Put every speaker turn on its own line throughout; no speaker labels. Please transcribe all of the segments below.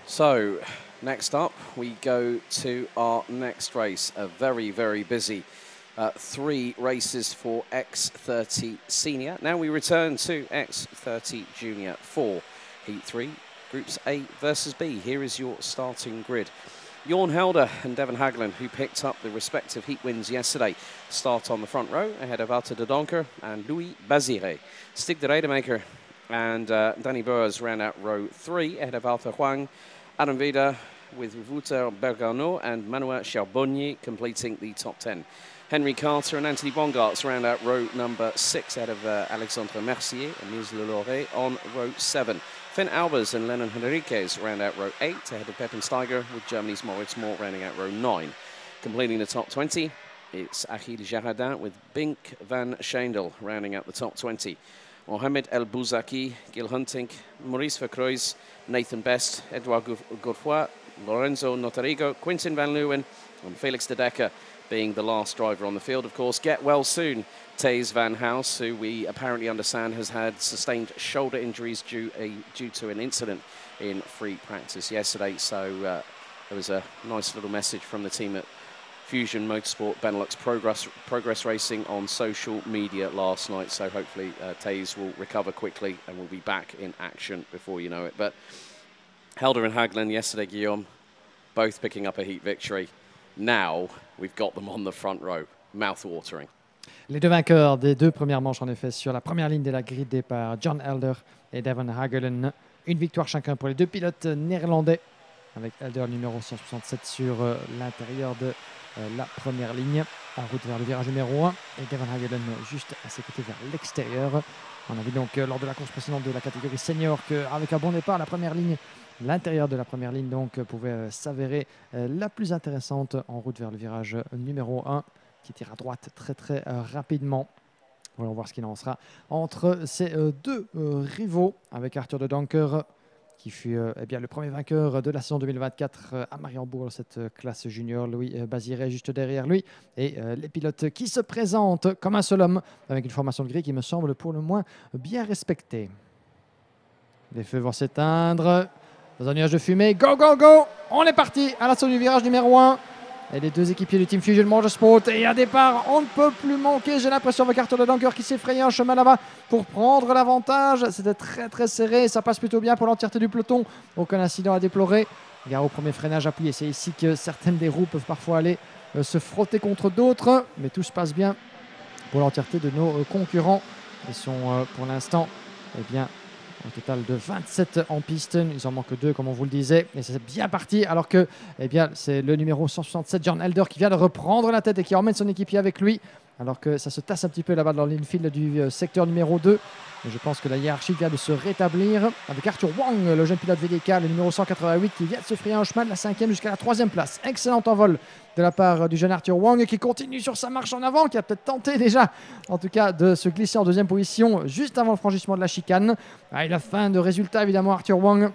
So, next up, we go to our next race. A very, very busy 3 races for X30 Senior. Now we return to X30 Junior for Heat 3, Groups A versus B. Here is your starting grid. Jorn Helder and Devon Hagelin, who picked up the respective heat wins yesterday, start on the front row ahead of Wouter de Doncker and Louis Bazire. Stig de Rademaker and Danny Boers round out row 3 ahead of Arthur Huang. Adam Vida with Wouter Bergano and Manuel Charbonnier completing the top 10. Henry Carter and Anthony Bongartz round out row number 6 ahead of Alexandre Mercier and Nils Lelore on row 7. Finn Albers and Lennon Henriquez round out row 8 ahead of Pepin Steiger with Germany's Moritz Moore rounding out row 9. Completing the top 20, it's Achille Jaradin with Bink van Schendel rounding out the top 20. Mohamed El Bouzaki, Gil Hunting, Maurice Verkruijs, Nathan Best, Edouard Godefroy, Lorenzo Notarigo, Quintin van Leeuwen and Felix de Decker being the last driver on the field. Of course, get well soon, Thijs van House, who we apparently understand has had sustained shoulder injuries due to an incident in free practice yesterday. So there was a nice little message from the team at Fusion Motorsport Benelux Progress Racing on social media last night. So hopefully Thijs will recover quickly and will be back in action before you know it. But Helder and Hagelin yesterday, Guillaume, both picking up a heat victory. Now we've got them on the front row. Mouth-watering.
Les deux vainqueurs des 2 premières manches, en effet, sur la première ligne de la grille de départ, Jorn Helder et Devon Hagelin. Une victoire chacun pour les 2 pilotes néerlandais, avec Helder numéro 167 sur l'intérieur de la première ligne, en route vers le virage numéro 1, et Devon Hagelin juste à ses côtés vers l'extérieur. On a vu donc lors de la course précédente de la catégorie senior qu'avec un bon départ, la première ligne, l'intérieur de la première ligne donc pouvait s'avérer la plus intéressante en route vers le virage numéro 1 qui tire à droite très rapidement. Voyons voir ce qu'il en sera entre ces 2 rivaux, avec Arthur de Doncker qui fut bien, le premier vainqueur de la saison 2024 à Mariembourg, cette classe junior, Louis Bazire juste derrière lui, et les pilotes qui se présentent comme un seul homme avec une formation de grille qui me semble pour le moins bien respectée. Les feux vont s'éteindre dans un nuage de fumée. Go, go, go! On est parti à l'assaut du virage numéro 1. Et les 2 équipiers du Team Fusion Motorsport. Et à départ, on ne peut plus manquer. J'ai l'impression avec Arthur de Doncker qui s'est frayé un chemin là-bas pour prendre l'avantage. C'était très serré. Ça passe plutôt bien pour l'entièreté du peloton. Aucun incident à déplorer. Gare au premier freinage appuyé. C'est ici que certaines des roues peuvent parfois aller se frotter contre d'autres. Mais tout se passe bien pour l'entièreté de nos concurrents. Ils sont pour l'instant, eh bien, au total de 27 en piste. Ils en manquent 2 comme on vous le disait. Et c'est bien parti alors que eh bien, c'est le numéro 167, Jorn Helder, qui vient de reprendre la tête et qui emmène son équipier avec lui. Alors que ça se tasse un petit peu là-bas dans l'infield du secteur numéro 2. Et je pense que la hiérarchie vient de se rétablir avec Arthur Wang, le jeune pilote VDK, le numéro 188, qui vient de se frayer un chemin de la 5e jusqu'à la 3e place. Excellent envol de la part du jeune Arthur Wang qui continue sur sa marche en avant, qui a peut-être tenté déjà, en tout cas, de se glisser en 2e position juste avant le franchissement de la chicane. Il a fin de résultat, évidemment, Arthur Wang.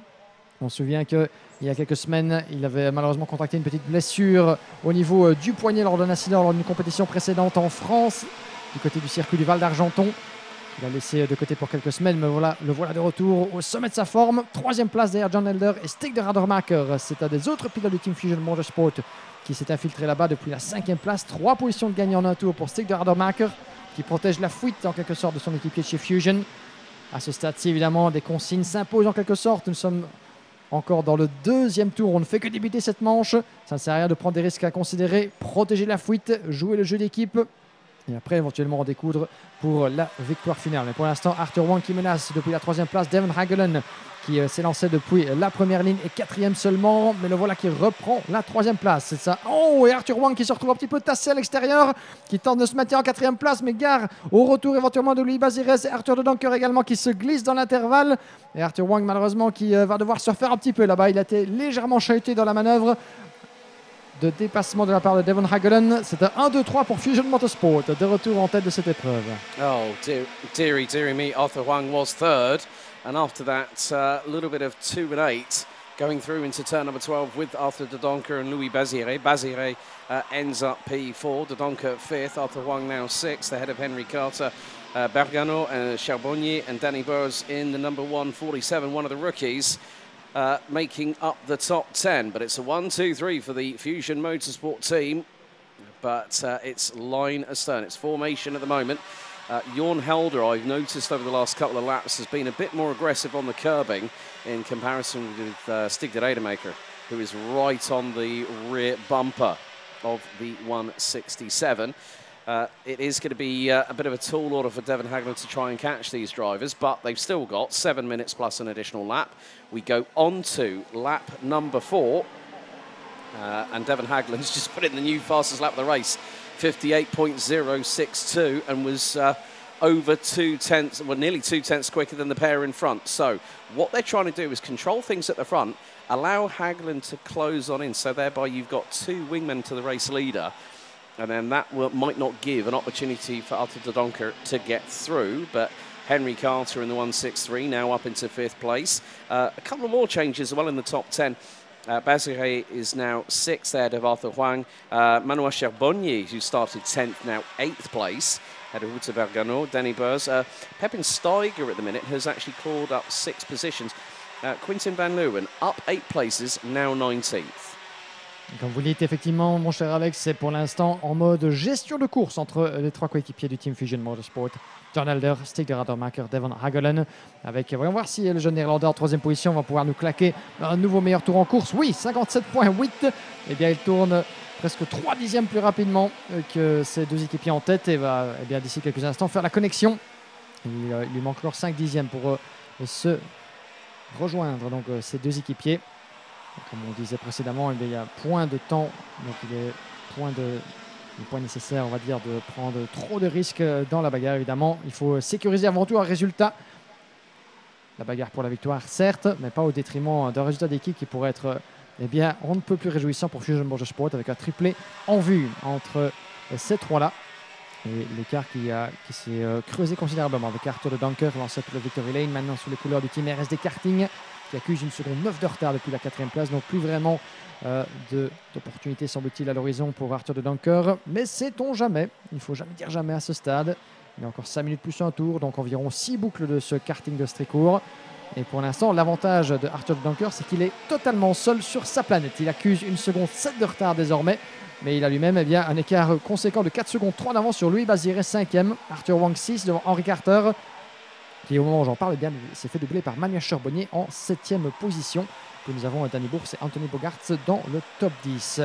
On se souvient qu'il y a quelques semaines, il avait malheureusement contracté une petite blessure au niveau du poignet lors d'un incident lors d'une compétition précédente en France, du côté du circuit du Val d'Argenton. Il a laissé de côté pour quelques semaines, mais voilà, le voilà de retour au sommet de sa forme. 3e place derrière Jorn Helder et Stig de Rademaker. C'est un des autres pilotes du Team Fusion Motorsport qui s'est infiltré là-bas depuis la 5e place. 3 positions de gagnant en un tour pour Stig de Rademaker, qui protège la fuite en quelque sorte de son équipier de chez Fusion. À ce stade-ci, évidemment, des consignes s'imposent en quelque sorte. Nous sommes encore dans le 2e tour. On ne fait que débuter cette manche. Ça ne sert à rien de prendre des risques à considérer. Protéger la fuite, jouer le jeu d'équipe. Et après, éventuellement, en découdre pour la victoire finale. Mais pour l'instant, Arthur Wang qui menace depuis la 3e place. Devon Hagelin qui s'est lancé depuis la première ligne et 4e seulement. Mais le voilà qui reprend la 3e place. C'est ça. Oh, et Arthur Wang qui se retrouve un petit peu tassé à l'extérieur, qui tente de se maintenir en 4e place, mais gare au retour éventuellement de Louis Bazire et Arthur de Doncker également qui se glisse dans l'intervalle. Et Arthur Wang, malheureusement, qui va devoir se refaire un petit peu là-bas. Il a été légèrement chahuté dans la manœuvre de dépassement de la part de Devon Hagelin. C'est un 1-2-3 pour Fusion Motorsport, de retour en tête de cette épreuve.
Oh, dearie me, Arthur Wang was 3rd. And after that, a little bit of 2 and 8 going through into turn number 12 with Arthur de Doncker and Louis Bazire. Bazire ends up P4, de Doncker 5th, Arthur Wang now 6th, ahead of Henry Carter, Bergano and Charbonnier and Danny Boers in the number 147, one of the rookies. making up the top 10. But it's a 1-2-3 for the Fusion Motorsport team. But it's line astern. It's formation at the moment. Jorn Helder, I've noticed over the last couple of laps, has been a bit more aggressive on the curbing in comparison with Stig de Rademacher, who is right on the rear bumper of the 167. It is going to be a bit of a tall order for Devon Hagler to try and catch these drivers, but they've still got 7 minutes plus an additional lap. We go on to lap number 4, and Devon Hagler's just put in the new fastest lap of the race, 58.062, and was over 2 tenths, well, nearly 2 tenths quicker than the pair in front. So what they're trying to do is control things at the front, allow Hagler to close on in, so thereby you've got 2 wingmen to the race leader, and then that might not give an opportunity for Arthur de Doncker to get through. But Henry Carter in the 163 now up into 5th place. A couple of more changes as well in the top 10. Bazire is now 6th ahead of Arthur Huang. Manoa Charbonnier, who started 10th, now 8th place ahead of Ruta Bergano. Danny Burs. Pepin Steiger at the minute has actually clawed up 6 positions. Quintin Van Leeuwen up 8 places, now 19th.
Comme vous le dites, effectivement, mon cher Alex, c'est pour l'instant en mode gestion de course entre les 3 coéquipiers du Team Fusion Motorsport. John Helder, Stig de Rademacher, Devon Hagelen. Voyons voir si le jeune Néerlandais en 3e position va pouvoir nous claquer un nouveau meilleur tour en course. Oui, 57.8. Eh bien, il tourne presque 3 dixièmes plus rapidement que ses 2 équipiers en tête et va, eh bien, d'ici quelques instants faire la connexion. Il lui manque encore 5 dixièmes pour se rejoindre donc ces 2 équipiers. Comme on disait précédemment, il y a point de temps, donc il est point nécessaire, on va dire, de prendre trop de risques dans la bagarre. Évidemment, il faut sécuriser avant tout un résultat. La bagarre pour la victoire, certes, mais pas au détriment d'un résultat d'équipe qui pourrait être, eh bien, on ne peut plus réjouissant pour Fusion Motorsport avec un triplé en vue entre ces 3-là. Et l'écart qui s'est creusé considérablement avec Arthur de Doncker, lancé pour le Victory Lane, maintenant sous les couleurs du team RSD Karting, qui accuse 1 seconde 9 de retard depuis la 4e place, donc plus vraiment d'opportunités semble-t-il à l'horizon pour Arthur de Doncker, mais sait-on jamais, il ne faut jamais dire jamais à ce stade. Il y a encore 5 minutes plus un tour, donc environ 6 boucles de ce karting d'Ostricourt. Et pour l'instant, l'avantage de Arthur de Doncker, c'est qu'il est totalement seul sur sa planète. Il accuse 1 seconde 7 de retard désormais, mais il a lui-même eh bien, un écart conséquent de 4 secondes 3 d'avance sur lui. Bazire 5e, Arthur Wang 6 devant Henry Carter, qui au moment où j'en parle, eh bien, s'est fait doubler par Manoa Charbonnier en 7e position. Puis nous avons Danny Bourse et Anthony Bogarts dans le top 10.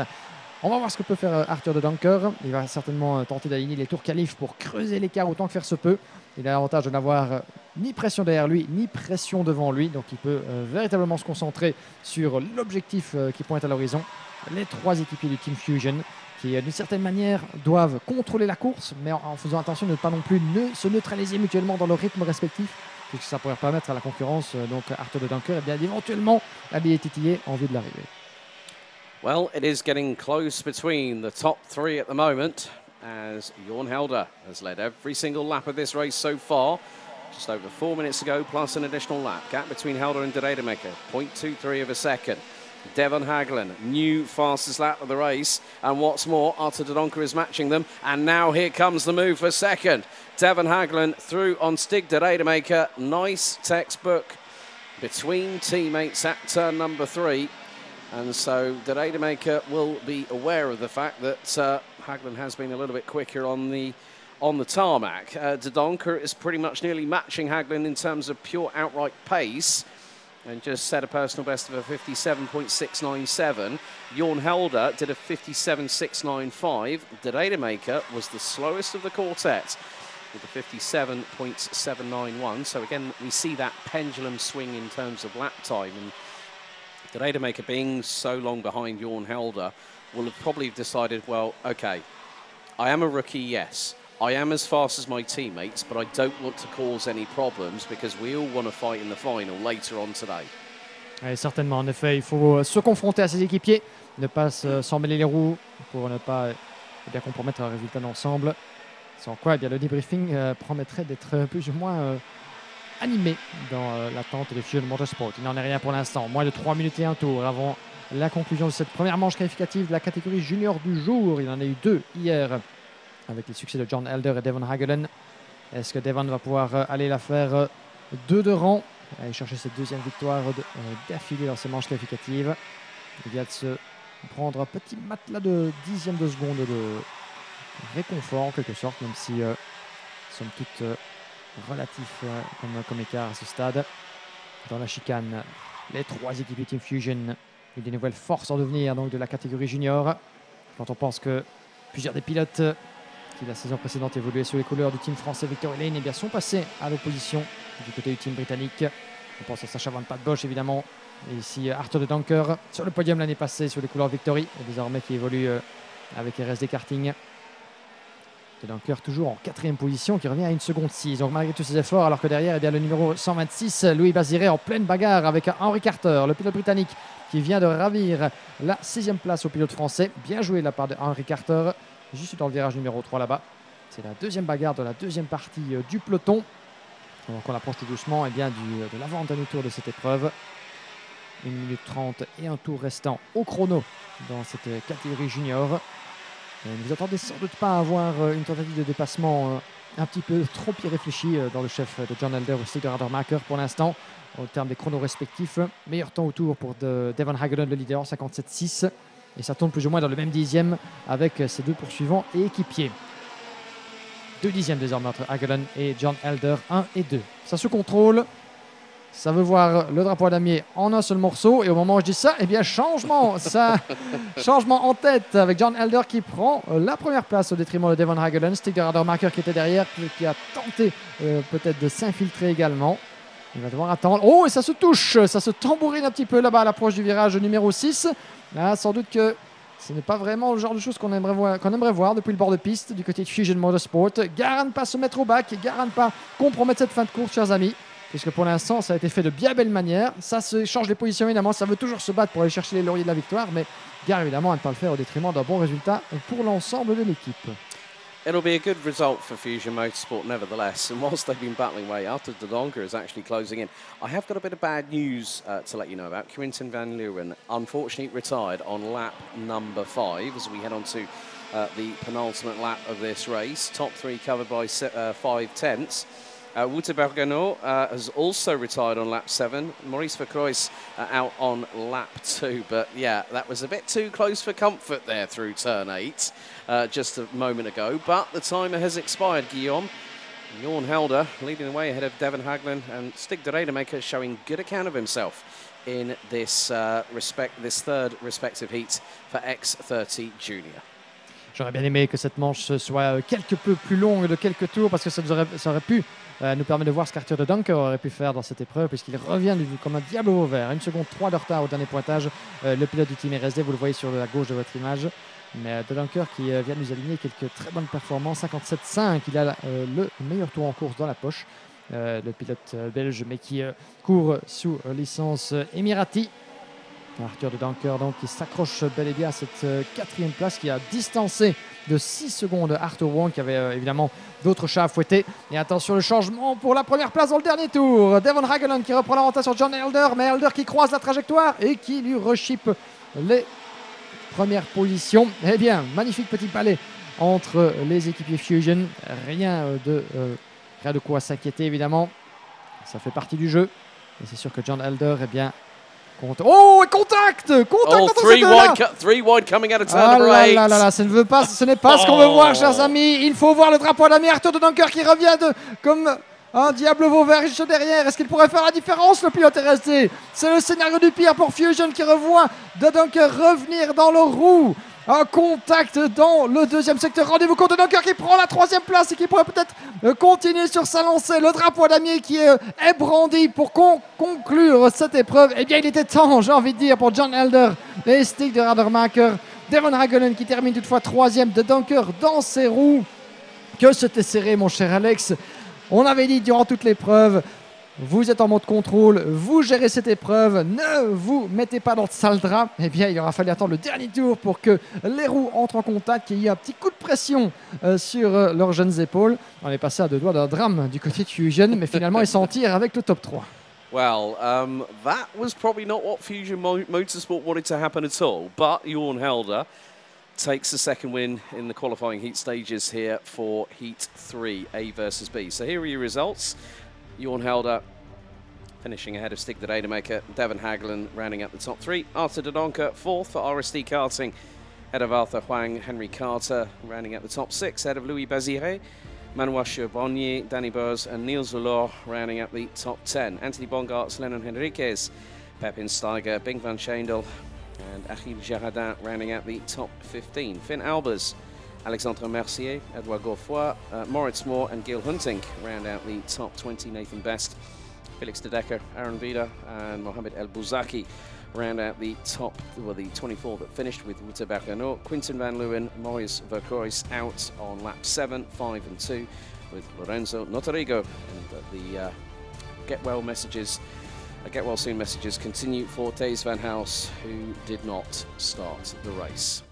On va voir ce que peut faire Arthur de Doncker. Il va certainement tenter d'aligner les tours qualifs pour creuser l'écart autant que faire se peut. Il a l'avantage de n'avoir ni pression derrière lui, ni pression devant lui. Donc il peut véritablement se concentrer sur l'objectif qui pointe à l'horizon. Les 3 équipiers du Team Fusion qui, d'une certaine manière, doivent contrôler la course, mais en faisant attention de ne pas non plus se neutraliser mutuellement dans leur rythme respectif, puisque ça pourrait permettre à la concurrence, donc Arthur de Doncker, eh bien, d'éventuellement aller titiller en vue de l'arrivée.
Well, it is getting close between the top 3 at the moment, as Jorn Helder has led every single lap of this race so far. Just over 4 minutes ago, plus an additional lap. Gap between Helder and de Rademacher, 0.23 of a second. Devon Hagler, new fastest lap of the race, and what's more, Arthur de Doncker is matching them, and now here comes the move for second. Devon Hagler through on Stig de Rademacher, nice textbook between teammates at turn number 3, and so de Rademacher will be aware of the fact that Hagler has been a little bit quicker on the tarmac. De Doncker is pretty much nearly matching Hagler in terms of pure outright pace, and just set a personal best of a 57.697. Jorn Helder did a 57.695. De Rademacher was the slowest of the quartet with a 57.791. So again, we see that pendulum swing in terms of lap time. And de Rademacher, being so long behind Jorn Helder, will have probably decided, well, okay, I am a rookie, yes. I am as fast as my teammates, but I don't want to cause any problems because we all want to fight in the final later on today.
Oui, certainement, en effet, il faut se confronter à ses équipiers, ne pas s'en mêler les roues pour ne pas bien compromettre un résultat d'ensemble. Sans quoi, eh bien, le debriefing promettrait d'être plus ou moins animé dans l'attente de Fusion Motorsport. Il n'en est rien pour l'instant. Moins de 3 minutes et un tour avant la conclusion de cette première manche qualificative de la catégorie junior du jour. Il en a eu 2 hier, avec les succès de John Helder et Devon Hagelen. Est-ce que Devon va pouvoir aller la faire 2 de rang? aller chercher cette deuxième victoire d'affilée dans ces manches qualificatives. Il vient de se prendre un petit matelas de dixième de seconde de réconfort en quelque sorte, même si somme toute relatif comme écart à ce stade. Dans la chicane, les trois équipes Team Fusion, et des nouvelles forces en devenir donc de la catégorie junior. Quand on pense que plusieurs des pilotes qui la saison précédente évoluaient sous les couleurs du team français Victory Lane, eh bien, sont passés à l'opposition du côté du team britannique. On pense à Sacha Van Bosch évidemment, et ici Arthur de Donker sur le podium l'année passée sous les couleurs Victory, et désormais qui évolue avec RSD Karting. De Donker toujours en 4e position, qui revient à 1 seconde 6. Donc malgré tous ses efforts, alors que derrière, eh bien, le numéro 126, Louis Baziré, en pleine bagarre avec Henry Carter, le pilote britannique qui vient de ravir la 6e place au pilote français. Bien joué de la part de Henry Carter, juste dans le virage numéro 3 là-bas. C'est la deuxième bagarre de la deuxième partie du peloton. Donc on approche tout doucement de l'avant-dernier tour de cette épreuve. 1 minute 30 et un tour restant au chrono dans cette catégorie junior. Et ne vous attendez sans doute pas à avoir une tentative de dépassement un petit peu trop irréfléchie dans le chef de John Elder aussi de Radermacher pour l'instant. Au terme des chronos respectifs, meilleur temps au tour pour Devon Hagelen, le leader, 57,6. Et ça tourne plus ou moins dans le même dixième avec ses deux poursuivants et équipiers. 2 dixièmes désormais entre Hagelen et John Elder, 1 et 2. Ça se contrôle. Ça veut voir le drapeau à damier en un seul morceau. Et au moment où je dis ça, eh bien changement en tête avec John Elder qui prend la première place au détriment de Devon Hagelen. Stick de Radermacher qui était derrière, qui a tenté peut-être de s'infiltrer également. Il va devoir attendre. Oh, et ça se touche, ça se tambourine un petit peu là-bas à l'approche du virage numéro 6. Là, sans doute que ce n'est pas vraiment le genre de choses qu'on aimerait voir depuis le bord de piste du côté de Fusion Motorsport. Gare à ne pas se mettre au bac, gare à ne pas compromettre cette fin de course, chers amis. Puisque pour l'instant, ça a été fait de bien belle manière. Ça se change les positions évidemment, ça veut toujours se battre pour aller chercher les lauriers de la victoire. Mais gare évidemment à ne pas le faire au détriment d'un bon résultat pour l'ensemble de l'équipe.
It'll be a good result for Fusion Motorsport nevertheless, and whilst they've been battling away, Arthur de Donker is actually closing in. I have got a bit of bad news to let you know about. Quinten van Leeuwen unfortunately retired on lap number 5 as we head on to the penultimate lap of this race. Top 3 covered by 5 tenths. Wouter Bergenot has also retired on lap 7. Maurice Vercroys out on lap 2. But yeah, that was a bit too close for comfort there through turn 8 just a moment ago. But the timer has expired, Guillaume. Jorn Helder leading the way ahead of Devon Hagelen, and Stig de Rademacher showing good account of himself in this, this third respective heat for X30 Junior.
J'aurais bien aimé que cette manche soit quelque peu plus longue de quelques tours parce que ça aurait pu nous permettre de voir ce qu'Arthur de Donker aurait pu faire dans cette épreuve puisqu'il revient comme un diable au vert. 1 seconde 3 de retard au dernier pointage. Le pilote du team RSD, vous le voyez sur la gauche de votre image. Mais de Donker qui vient nous aligner quelques très bonnes performances. 57,5, il a le meilleur tour en course dans la poche. Le pilote belge mais qui court sous licence Emirati. Arthur de Donker donc, qui s'accroche bel et bien à cette 4e place, qui a distancé de 6 secondes Arthur Wong qui avait évidemment d'autres chats à fouetter. Et attention, le changement pour la première place dans le dernier tour. Devon Hagelen qui reprend l'avantage sur John Elder, mais Elder qui croise la trajectoire et qui lui rechippe les premières positions. Eh bien, magnifique petit palais entre les équipiers Fusion. Rien de quoi s'inquiéter évidemment. Ça fait partie du jeu. Et c'est sûr que John Elder, eh bien, oh, contact!
Oh, three wide coming out of turn number 8.
Ce n'est pas ce qu'on veut voir, chers amis. Il faut voir le drapeau à damier. Arthur de Donker qui revient comme un diable Vauvert juste derrière. Est-ce qu'il pourrait faire la différence, le pilote est resté? C'est le scénario du pire pour Fusion qui revoit de Donker revenir dans le roue. Un contact dans le 2e secteur. Rendez-vous compte de Donker qui prend la 3e place et qui pourrait peut-être continuer sur sa lancée. Le drapeau à damier qui est brandi pour conclure cette épreuve. Eh bien, il était temps, j'ai envie de dire, pour John Elder et Stig de Radermacher. Devon Hagelen qui termine toutefois 3e, de Donker dans ses roues. Que c'était serré, mon cher Alex. On avait dit durant toute l'épreuve, vous êtes en mode contrôle, vous gérez cette épreuve, ne vous mettez pas dans le sale drap. Eh bien, il aura fallu attendre le dernier tour pour que les roues entrent en contact, qu'il y ait un petit coup de pression sur leurs jeunes épaules. On est passé à 2 doigts d'un drame du côté de Fusion, mais finalement, ils s'en tirent avec le top 3.
Well, that was probably not what Fusion Motorsport wanted to happen at all, but Jorn Helder takes the second win in the qualifying heat stages here for Heat 3, A versus B. So here are your results. Jorn Helder finishing ahead of Stig de Rademacher. Devon Hagelen rounding up the top 3. Arthur de Donker, 4th for RSD Karting. Ahead of Arthur Huang, Henry Carter rounding up the top 6. Ahead of Louis Bazire, Manois Charbonnier, Danny Burs and Niels Zulor rounding up the top 10. Anthony Bongarts, Lennon Henriquez, Pepin Steiger, Bing van Schendel and Achille Girardin rounding out the top 15. Finn Albers, Alexandre Mercier, Edouard Gauffoy, Moritz Moore and Gil Hunting round out the top 20. Nathan Best, Felix de Decker, Aaron Vida and Mohamed El Bouzaki round out the top, well, the 24 that finished with Wouter Bergano. Quinten van Leeuwen, Maurice Verkrois out on lap 7, 5 and 2 with Lorenzo Notarigo. And the get well soon messages continue for Thijs van Haus, who did not start the race.